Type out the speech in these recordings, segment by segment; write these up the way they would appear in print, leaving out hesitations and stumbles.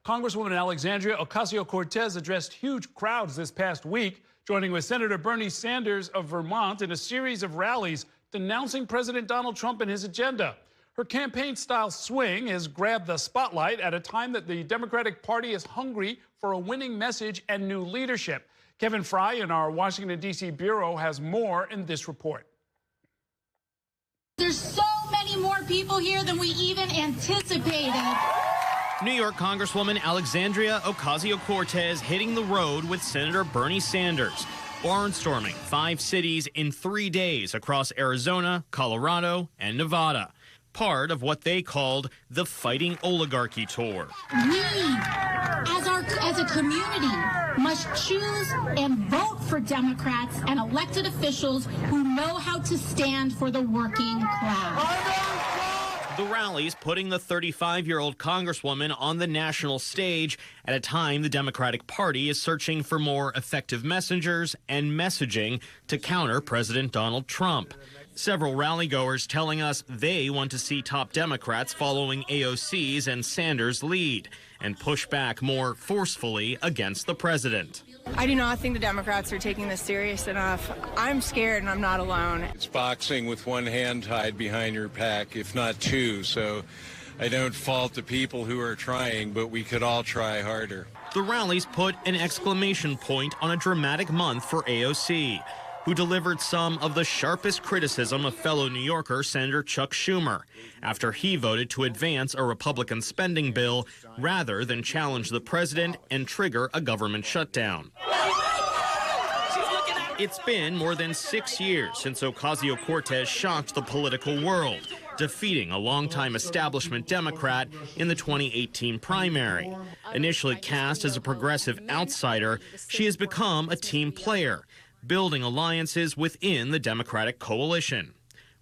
Congresswoman Alexandria Ocasio-Cortez addressed huge crowds this past week, joining with Senator Bernie Sanders of Vermont in a series of rallies denouncing President Donald Trump and his agenda. Her campaign-style swing has grabbed the spotlight at a time that the Democratic Party is hungry for a winning message and new leadership. Kevin Fry in our Washington, D.C. bureau has more in this report. There's so many more people here than we even anticipated. New York Congresswoman Alexandria Ocasio-Cortez hitting the road with Senator Bernie Sanders, barnstorming 5 cities in 3 days across Arizona, Colorado, and Nevada. Part of what they called the Fighting Oligarchy Tour. We, as a community, must choose and vote for Democrats and elected officials who know how to stand for the working class. The rallies putting the 35-year-old Congresswoman on the national stage at a time the Democratic Party is searching for more effective messengers and messaging to counter President Donald Trump. Several rallygoers telling us they want to see top Democrats following AOC's and Sanders' lead and push back more forcefully against the president. I do not think the Democrats are taking this serious enough. I'm scared and I'm not alone. It's boxing with one hand tied behind your back, if not two, so I don't fault the people who are trying, but we could all try harder. The rallies put an exclamation point on a dramatic month for AOC, who delivered some of the sharpest criticism of fellow New Yorker Senator Chuck Schumer after he voted to advance a Republican spending bill rather than challenge the president and trigger a government shutdown. It's been more than 6 years since Ocasio-Cortez shocked the political world, defeating a longtime establishment Democrat in the 2018 primary. Initially cast as a progressive outsider, she has become a team player, building alliances within the Democratic coalition.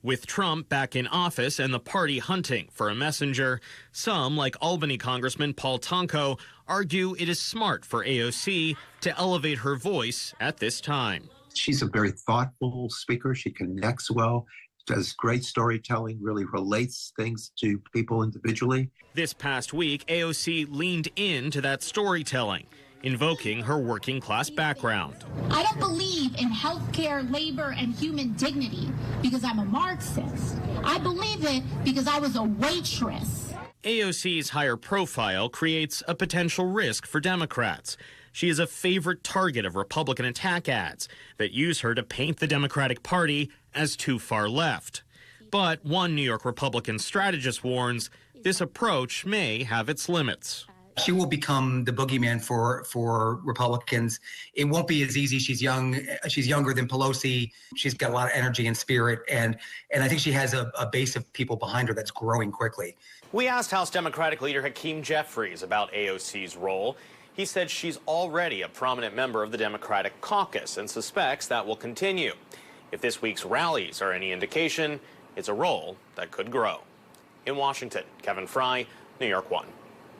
With Trump back in office and the party hunting for a messenger, some, like Albany Congressman Paul Tonko, argue it is smart for AOC to elevate her voice at this time. She's a very thoughtful speaker. She connects well, does great storytelling, really relates things to people individually. This past week, AOC leaned into that storytelling, invoking her working-class background. I don't believe in healthcare, labor, and human dignity because I'm a Marxist. I believe it because I was a waitress. AOC's higher profile creates a potential risk for Democrats. She is a favorite target of Republican attack ads that use her to paint the Democratic Party as too far left. But one New York Republican strategist warns this approach may have its limits. She will become the boogeyman for Republicans. It won't be as easy. She's young. She's younger than Pelosi. She's got a lot of energy and spirit, and I think she has a base of people behind her that's growing quickly. We asked House Democratic leader Hakeem Jeffries about AOC's role. He said she's already a prominent member of the Democratic caucus and suspects that will continue. If this week's rallies are any indication, it's a role that could grow. In Washington, Kevin Fry, New York 1.